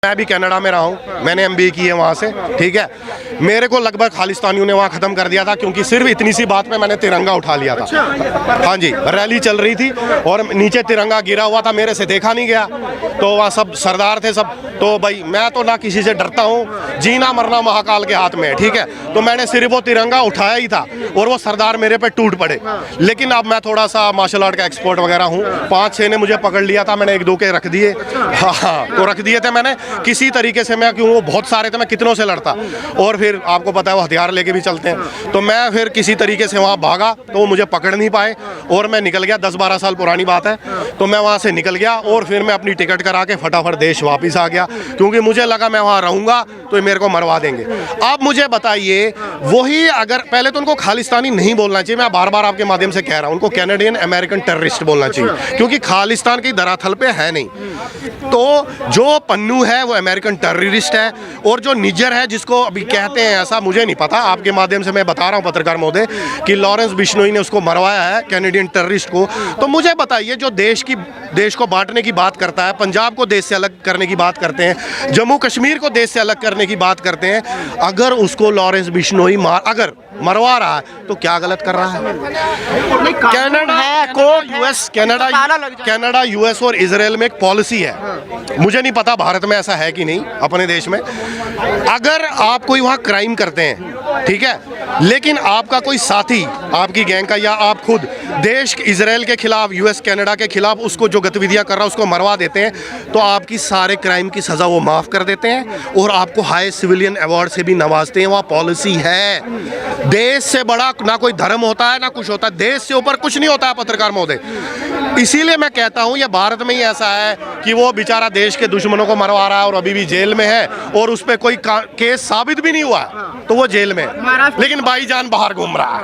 मैं भी कनाडा में रहा हूँ, मैंने MBA की है वहाँ से, ठीक है। मेरे को लगभग खालिस्तानियों ने वहाँ ख़त्म कर दिया था, क्योंकि सिर्फ इतनी सी बात पे मैंने तिरंगा उठा लिया था। हाँ जी, रैली चल रही थी और नीचे तिरंगा गिरा हुआ था, मेरे से देखा नहीं गया। तो वहाँ सब सरदार थे सब, तो भाई मैं तो ना किसी से डरता हूँ, जीना मरना महाकाल के हाथ में है, ठीक है। तो मैंने सिर्फ वो तिरंगा उठाया ही था और वो सरदार मेरे पे टूट पड़े। लेकिन अब मैं थोड़ा सा मार्शल आर्ट का एक्सपर्ट वगैरह हूँ, 5-6 ने मुझे पकड़ लिया था, मैंने 1-2 के रख दिए। हाँ, तो रख दिए थे मैंने किसी तरीके से, मैं क्यों, वो बहुत सारे थे, मैं कितनों से लड़ता। और फिर आपको पता है वो हथियार लेके भी चलते हैं, तो मैं फिर किसी तरीके से वहाँ भागा, तो वो मुझे पकड़ नहीं पाए और मैं निकल गया। 10-12 साल पुरानी बात है। तो मैं वहाँ से निकल गया और फिर मैं अपनी टिकट करा के फटाफट देश वापस आ गया, क्योंकि मुझे लगा मैं वहाँ रहूँगा तो मेरे को मरवा देंगे। आप मुझे बताइए, वही अगर पहले तो उनको खालिस्तानी नहीं बोलना चाहिए, मैं बार बार आपके माध्यम से कह रहा हूँ, उनको कैनेडियन अमेरिकन टेररिस्ट बोलना चाहिए, क्योंकि खालिस्तान की धरातल पे है नहीं। तो जो पन्नू है वो अमेरिकन टेररिस्ट है, और जो निजर है जिसको अभी कहते हैं, ऐसा मुझे नहीं पता, आपके माध्यम से मैं बता रहा हूँ पत्रकार महोदय कि लॉरेंस बिश्नोई ने उसको मरवाया है, कैनेडियन टेररिस्ट को। तो मुझे बताइए, जो देश को बांटने की बात करता है, पंजाब को देश से अलग करने की बात करते हैं, जम्मू कश्मीर को देश से अलग करने की बात करते हैं, अगर उसको लॉरेंस बिश्नोई अगर मरवा रहा है तो क्या गलत कर रहा है? कनाडा US और इजराइल में एक पॉलिसी है, मुझे नहीं पता भारत में ऐसा है कि नहीं, अपने देश में। अगर आप कोई वहाँ क्राइम करते हैं, ठीक है, लेकिन आपका कोई साथी, आपकी गैंग का या आप खुद देश इजराइल के खिलाफ, US कनाडा के खिलाफ उसको जो गतिविधियां कर रहा है उसको मरवा देते हैं, तो आपकी सारे क्राइम की सज़ा वो माफ़ कर देते हैं और आपको हाई सिविलियन अवार्ड से भी नवाजते हैं। वहाँ पॉलिसी है। देश से बड़ा ना कोई धर्म होता है ना कुछ होता है, देश से ऊपर कुछ नहीं होता है पत्रकार महोदय। इसीलिए मैं कहता हूँ ये भारत में ही ऐसा है कि वो बेचारा देश के दुश्मनों को मरवा रहा है और अभी भी जेल में है, और उस पर कोई केस साबित भी नहीं हुआ है, तो वो जेल में है, लेकिन भाईजान बाहर घूम रहा है।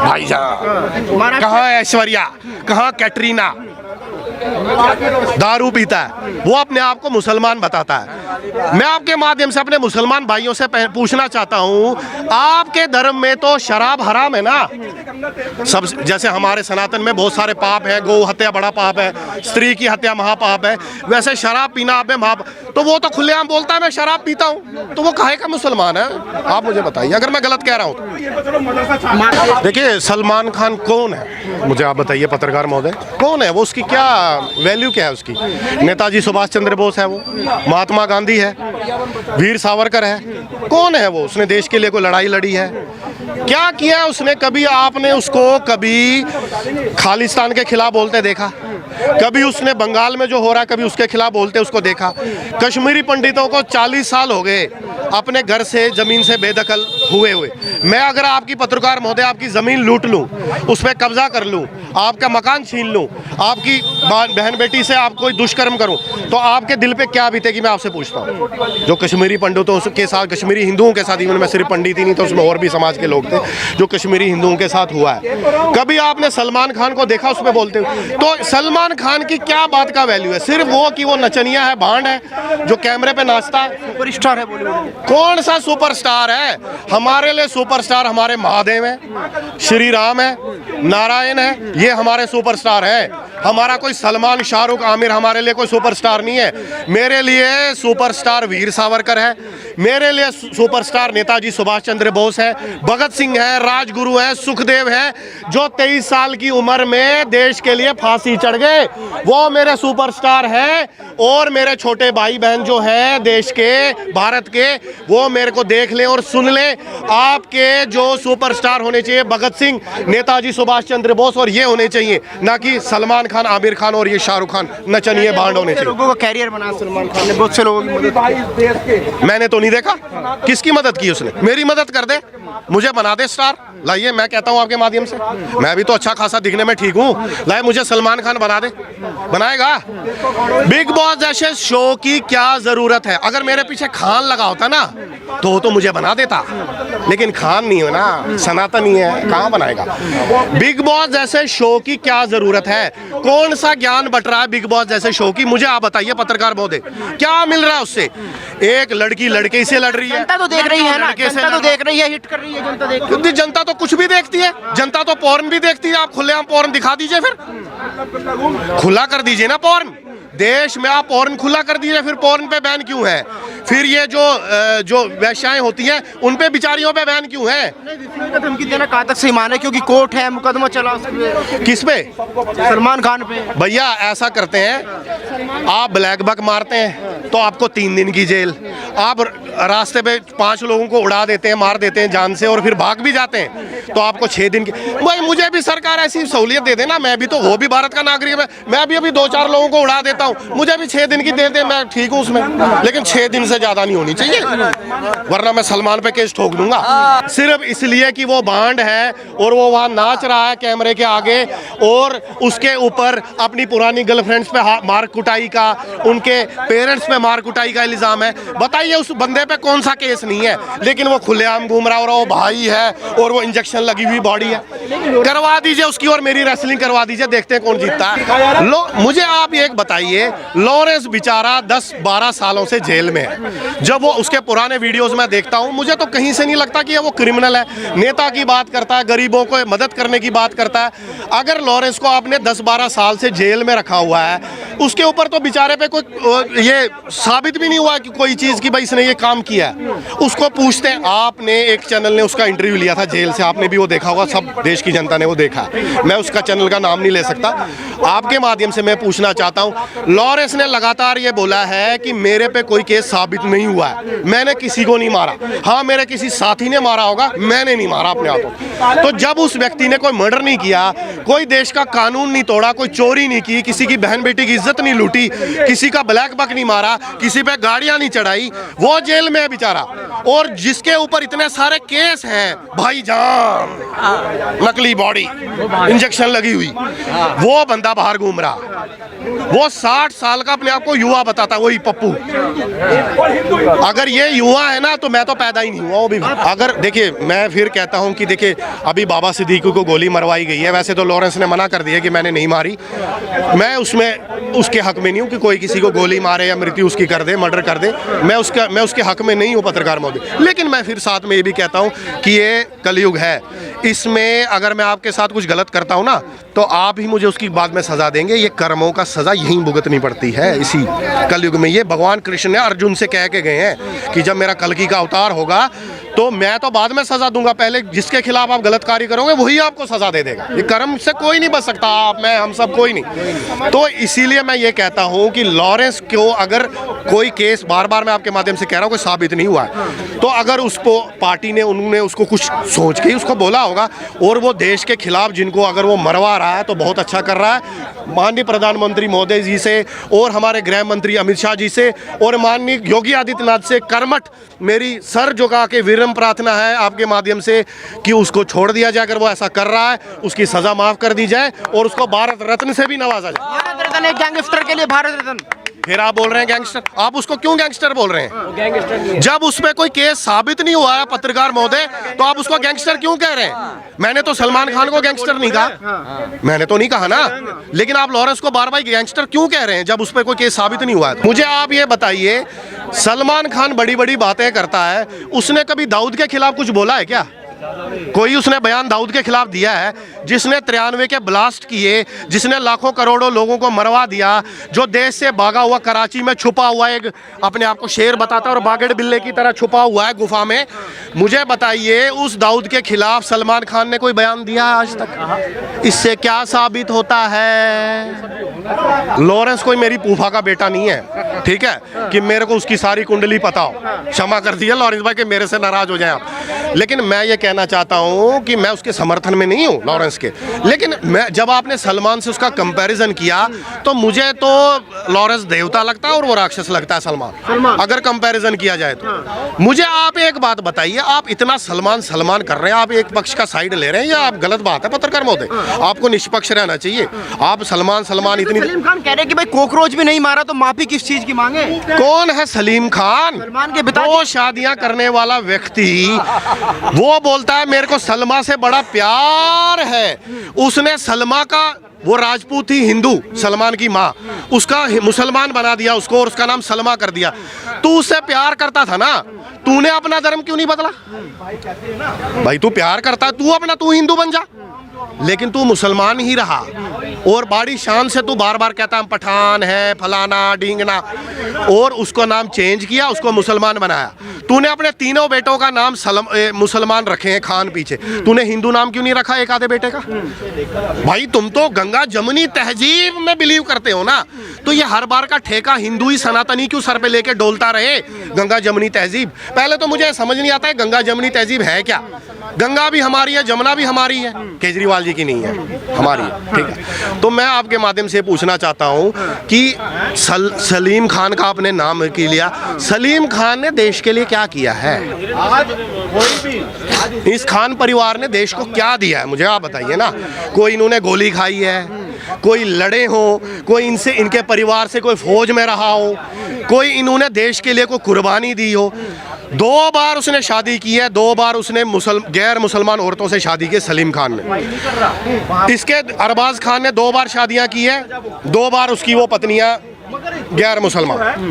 भाईजान कहाँ है ऐश्वर्या, कहाँ कैटरीना, दारू पीता है, वो अपने आप को मुसलमान बताता है। मैं आपके माध्यम से अपने मुसलमान भाइयों से पूछना चाहता हूं, आपके धर्म में तो शराब हराम है ना। सब जैसे हमारे सनातन में बहुत सारे पाप हैं, गौ हत्या बड़ा पाप है, स्त्री की हत्या महापाप है, वैसे शराब पीना आप महापाप। तो वो तो खुलेआम बोलता है मैं शराब पीता हूं, तो वो काहे का मुसलमान है? आप मुझे बताइए अगर मैं गलत कह रहा हूं। देखिए, सलमान खान कौन है, मुझे आप बताइए पत्रकार महोदय, कौन है वो? उसकी क्या वैल्यू क्या है उसकी? नेताजी सुभाष चंद्र बोस है वो, महात्मा गांधी है, वीर सावरकर है, कौन है वो? उसने देश के लिए कोई लड़ाई लड़ी है? क्या किया है उसने? कभी आपने उसको कभी खालिस्तान के खिलाफ बोलते देखा? कभी उसने बंगाल में जो हो रहा है कभी उसके खिलाफ बोलते उसको देखा? कश्मीरी पंडितों को 40 साल हो गए अपने घर से, जमीन से बेदखल हुए। मैं अगर आपकी पत्रकार महोदय आपकी जमीन लूट लूं, उस पर कब्जा कर लूं, आपका मकान छीन लूं, आपकी बहन बेटी से आप कोई दुष्कर्म करूं, तो आपके दिल पे क्या बीतेगी? मैं आपसे पूछता हूं। जो कश्मीरी पंडितों के साथ, कश्मीरी हिंदुओं के साथ, इवन में सिर्फ पंडित ही नहीं तो उसमें और भी समाज के लोग थे, जो कश्मीरी हिंदुओं के साथ हुआ है। कभी आपने सलमान खान को देखा उसमें बोलते हुए? तो सलमान खान की क्या बात का वैल्यू है? सिर्फ वो कि वो नचनिया है, भांड है, जो कैमरे पे नाचता है, सुपरस्टार है बॉलीवुड। कौन सा सुपरस्टार है? हमारे लिए सुपरस्टार हमारे महादेव है, श्री राम है, नारायण है, ये हमारे सुपरस्टार है। हमारा कोई सलमान, शाहरुख, आमिर हमारे लिए कोई सुपरस्टार नहीं है। मेरे लिए सुपरस्टार वीर सावरकर है, मेरे लिए सुपरस्टार नेताजी सुभाष चंद्र बोस है, भगत सिंह है, राजगुरु है, सुखदेव है, जो 23 साल की उम्र में देश के लिए फांसी चढ़ गए, वो मेरे सुपरस्टार है। और मेरे छोटे भाई बहन जो है देश के, भारत के, वो मेरे को देख लें और सुन लें, आपके जो सुपरस्टार होने चाहिए भगत सिंह, नेताजी सुभाष चंद्र बोस, और ये होने चाहिए, ना कि सलमान खान, आमिर खान और ये शाहरुख खान नचनिए भांड होने चाहिए। लोगों का कैरियर बना सलमान खान ने, बहुत से लोगों की मदद। मैंने तो नहीं देखा किसकी मदद की उसने। मेरी मदद कर दे, मुझे बना दे स्टार, लाइए, मैं कहता हूं आपके माध्यम से, मैं भी तो अच्छा खासा दिखने में ठीक हूं, लाइए मुझे सलमान खान बना दे। बनाएगा? बिग बॉस जैसे शो की क्या जरूरत है? अगर मेरे पीछे खान लगा होता ना तो मुझे बना देता, लेकिन खान नहीं है ना, सनातनी है, कहाँ बनाएगा? बिग बॉस जैसे शो की क्या जरूरत है? कौन सा ज्ञान बट रहा है बिग बॉस जैसे शो की? मुझे आप बताइए पत्रकार महोदय, क्या मिल रहा है उससे? एक लड़की लड़के से लड़ रही है, जनता तो देख रही है ना, जनता तो देख रही है, हिट कर रही है जनता, देख रही है। जनता तो कुछ भी देखती है, जनता तो पॉर्न भी देखती है। आप खुलेआम पॉर्न दिखा दीजिए, फिर खुला कर दीजिए ना पॉर्न, देश में आप पॉर्न खुला कर दीजिए, फिर पॉर्न पे बैन क्यों है? फिर ये जो वैश्याएं होती हैं उन पे बिचारियों पे बैन क्यों है? धमकी देना कहाँ तक सही माने, क्योंकि कोर्ट है, मुकदमा चला उस पे। किस पे? सलमान खान पे। भैया ऐसा करते हैं, आप ब्लैक बक मारते हैं तो आपको 3 दिन की जेल, आप रास्ते पे 5 लोगों को उड़ा देते हैं, मार देते हैं जान से और फिर भाग भी जाते हैं तो आपको 6 दिन की। भाई मुझे भी सरकार ऐसी सहूलियत दे देना, मैं भी तो वो भी भारत का नागरिक है, मैं भी अभी 2-4 लोगों को उड़ा देता हूँ, मुझे भी 6 दिन की दे दे, मैं ठीक हूँ उसमें, लेकिन 6 दिन से ज्यादा नहीं होनी चाहिए, वरना मैं सलमान पे केस ठोक दूंगा सिर्फ इसलिए कि वो बांड है और वो वहाँ नाच रहा है कैमरे के आगे और उसके ऊपर अपनी पुरानी गर्लफ्रेंड्स पे मार कुटाई का, उनके पेरेंट्स पे मार कुटाई का इल्जाम है। बताइए उस बंदे पे कौन सा केस नहीं है, लेकिन वो खुलेआम घूम रहा, और वो भाई है और वो इंजेक्शन लगी हुई बॉडी है। करवा दीजिए उसकी और मेरी रेसलिंग करवा दीजिए, देखते हैं कौन जीतता है। मुझे आप एक बताइए, लॉरेंस बेचारा 10-12 सालों से जेल में है। जब वो उसके पुराने वीडियोस में देखता हूं, मुझे तो कहीं से नहीं लगता कि वो क्रिमिनल है। नेता की बात करता है, गरीबों को मदद करने की बात करता है। अगर लॉरेंस को आपने 10-12 साल से जेल में रखा हुआ है, उसके ऊपर तो बेचारे पे कोई ये साबित भी नहीं हुआ कि कोई चीज की भाई इसने ये काम किया है। उसको पूछते हैं, आपने एक चैनल ने उसका इंटरव्यू लिया था जेल से, आपने भी वो देखा होगा, सब देश की जनता ने वो देखा। मैं उसका चैनल का नाम नहीं ले सकता, आपके माध्यम से मैं पूछना चाहता हूं, लॉरेंस ने लगातार ये बोला है कि मेरे पे कोई केस साबित नहीं हुआ है, मैंने किसी को नहीं मारा। हाँ, मेरे किसी साथी ने मारा होगा, मैंने नहीं मारा अपने हाथों। तो जब उस व्यक्ति ने कोई मर्डर नहीं किया, कोई देश का कानून नहीं तोड़ा, कोई चोरी नहीं की, किसी की बहन बेटी की इज्जत नहीं लूटी, किसी का ब्लैक बक नहीं मारा, किसी पे गाड़ियां नहीं चढ़ाई, वो जेल में है बेचारा। और जिसके ऊपर इतने सारे केस हैं, भाईजान, नकली बॉडी, इंजेक्शन लगी हुई, वो बंदा बाहर घूम रहा। वो 60 साल का अपने आप को युवा बताता, वही पप्पू। अगर ये युवा है ना तो मैं तो पैदा ही नहीं हुआ वो भी। अगर देखिए, मैं फिर कहता हूं कि देखिए, अभी बाबा सिद्दीकी को गोली मरवाई गई है, वैसे तो लॉरेंस ने मना कर दिया कि मैंने नहीं मारी। मैं उसमें उसके हक में नहीं हूं कि कोई किसी को गोली मारे या मृत्यु उसकी कर दे, मर्डर कर दे। मैं उसके हक में नहीं हूं, पत्रकार महोदय। लेकिन मैं फिर साथ में ये भी कहता हूं कि ये कलयुग है, इसमें अगर मैं आपके साथ कुछ गलत करता हूं ना तो आप ही मुझे उसकी बाद में सजा देंगे। ये कर्मों का सजा यहीं भुगतनी पड़ती है इसी कलयुग में। ये भगवान कृष्ण ने अर्जुन से कह के गए हैं कि जब मेरा कल्कि का अवतार होगा तो मैं तो बाद में सजा दूंगा, पहले जिसके खिलाफ आप गलत कार्य करोगे वही आपको सजा दे देगा। ये कर्म से कोई नहीं बच सकता, आप, मैं, हम सब कोई नहीं। तो इसीलिए मैं ये कहता हूं कि लॉरेंस को अगर कोई केस, बार बार मैं आपके माध्यम से कह रहा हूं, कोई साबित नहीं हुआ है, तो अगर उसको पार्टी ने, उन्होंने उसको कुछ सोच के ही उसको बोला होगा, और वो देश के खिलाफ जिनको अगर वो मरवा रहा है तो बहुत अच्छा कर रहा है। माननीय प्रधानमंत्री महोदय जी से और हमारे गृह मंत्री अमित शाह जी से और माननीय योगी आदित्यनाथ से कर्मठ मेरी सर झुका के विनम्र प्रार्थना है आपके माध्यम से कि उसको छोड़ दिया जाए। अगर वो ऐसा कर रहा है, उसकी सजा माफ कर दी जाए और उसको भारत रत्न से भी नवाजा जाए। भारत रत्न एक गैंगस्टर के लिए भारत रत्न। फिर आप बोल रहे हैं गैंगस्टर, आप उसको क्यों गैंगस्टर बोल रहे हैं? गैंगस्टर जब उसमें कोई केस साबित नहीं हुआ है पत्रकार महोदय, तो आप उसको गैंगस्टर क्यों कह रहे हैं? मैंने तो सलमान खान को गैंगस्टर नहीं कहा, मैंने तो नहीं कहा ना, लेकिन आप लॉरेंस को बार बार गैंगस्टर क्यों कह रहे हैं जब उस पर कोई केस साबित नहीं हुआ है? मुझे आप ये बताइए, सलमान खान बड़ी बड़ी बातें करता है, उसने कभी दाऊद के खिलाफ कुछ बोला है क्या? कोई उसने बयान दाऊद के खिलाफ दिया है? जिसने 93 के ब्लास्ट किए, जिसने लाखों करोड़ों लोगों को मरवा दिया, जो देश से भागा हुआ कराची में छुपा हुआ एक अपने आप को शेर बताता और बागड़ बिल्ले की तरह छुपा हुआ है गुफा में, मुझे बताइए उस दाऊद के खिलाफ सलमान खान ने कोई बयान दिया आज तक? इससे क्या साबित होता है? लॉरेंस कोई मेरी फूफा का बेटा नहीं है, ठीक है, कि मेरे को उसकी सारी कुंडली पता हो। क्षमा कर दीजिए लॉरेंस भाई कि मेरे से नाराज हो जाए आप, लेकिन मैं ये कहना चाहता हूं कि मैं उसके समर्थन में नहीं हूं लॉरेंस के। लेकिन मैं, जब आपने सलमान से उसका कंपैरिजन किया तो मुझे तो लॉरेंस देवता लगता है और वो राक्षस लगता है सलमान, अगर कंपैरिजन किया जाए तो। मुझे आप एक बात बताइए, आप इतना सलमान सलमान कर रहे हैं, आप एक पक्ष का साइड ले रहे हैं, या आप गलत बात है पत्रकार महोदय? आपको निष्पक्ष रहना चाहिए। आप सलमान इतनी, सलीम खान कह रहे कि भाई कॉकरोच भी नहीं मारा तो माफी किस चीज की मांगे? कौन है सलीम खान? सलमान के पिता। 2 शादियां करने वाला व्यक्ति, वो बोलता है मेरे को सलमा से बड़ा प्यार है। उसने सलमा का, वो राजपूत थी, हिंदू, सलमान की माँ, उसका मुसलमान बना दिया उसको और उसका नाम सलमा कर दिया। तू उससे प्यार करता था ना, तूने अपना धर्म क्यों नहीं बदला? भाई तू प्यार करता है, तू अपना, तू हिंदू बन जा, लेकिन तू मुसलमान ही रहा। और बड़ी शान से तू बार बार कहता हम पठान है फलाना ढींगना, और उसको नाम चेंज किया, उसको मुसलमान बनाया। तूने अपने तीनों बेटों का नाम मुसलमान रखे हैं खान पीछे, तूने हिंदू नाम क्यों नहीं रखा एक आधे बेटे का? भाई तुम तो गंगा जमुनी तहजीब में बिलीव करते हो ना, तो ये हर बार का ठेका हिंदू ही सनातनी क्यों सर पे लेके डोलता रहे? गंगा जमुनी तहजीब, पहले तो मुझे समझ नहीं आता है गंगा जमुनी तहजीब है क्या? गंगा भी हमारी है, जमुना भी हमारी है, केजरीवाल जी की नहीं है, हमारी है, ठीक है। तो मैं आपके माध्यम से पूछना चाहता हूं कि सलीम खान का आपने नाम की लिया, सलीम खान ने देश के लिए क्या किया है? इस खान परिवार ने देश को क्या दिया है, मुझे आप बताइए ना। कोई इन्होंने गोली खाई है, कोई लड़े हो, कोई इनसे इनके परिवार से कोई फौज में रहा हो, कोई इन्होंने देश के लिए कोई कुर्बानी दी हो। 2 बार उसने शादी की है, 2 बार उसने गैर मुसलमान औरतों से शादी की सलीम खान ने। इसके अरबाज खान ने 2 बार शादियां की है, 2 बार उसकी वो पत्नियां गैर मुसलमान।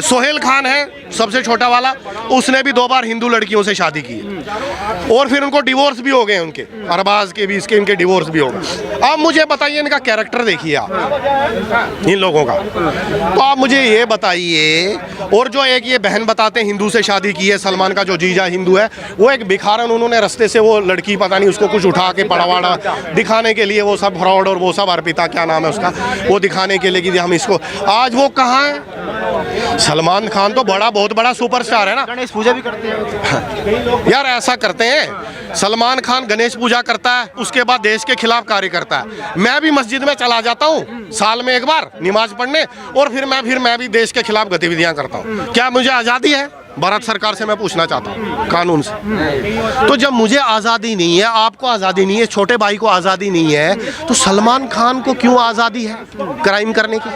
सोहेल खान है सबसे छोटा वाला, उसने भी 2 बार हिंदू लड़कियों से शादी की है, और फिर उनको डिवोर्स भी हो गए, उनके अरबाज के भी इसके इनके डिवोर्स भी हो गए। अब मुझे बताइए इनका कैरेक्टर देखिए आप इन लोगों का, तो आप मुझे ये बताइए। और जो एक ये बहन बताते हैं हिंदू से शादी की है, सलमान का जो जीजा हिंदू है, वो एक भिखारन, उन्होंने रास्ते से वो लड़की पता नहीं उसको कुछ उठा के पड़ावाड़ा दिखाने के लिए, वो सब फ्रॉड और वो सब अर्पिता क्या नाम है उसका, वो दिखाने के लिए कि हम इसको, आज वो कहाँ है? सलमान खान तो बहुत बड़ा सुपरस्टार है ना, गणेश पूजा भी करते हैं यार, ऐसा करते हैं। सलमान खान गणेश पूजा करता है, उसके बाद देश के खिलाफ कार्य करता है। मैं भी मस्जिद में चला जाता हूँ साल में एक बार नमाज पढ़ने, और फिर मैं भी देश के खिलाफ गतिविधियां करता हूँ। क्या मुझे आज़ादी है? भारत सरकार से मैं पूछना चाहता हूँ, कानून से। तो जब मुझे आज़ादी नहीं है, आपको आज़ादी नहीं है, छोटे भाई को आज़ादी नहीं है, तो सलमान खान को क्यों आज़ादी है क्राइम करने की?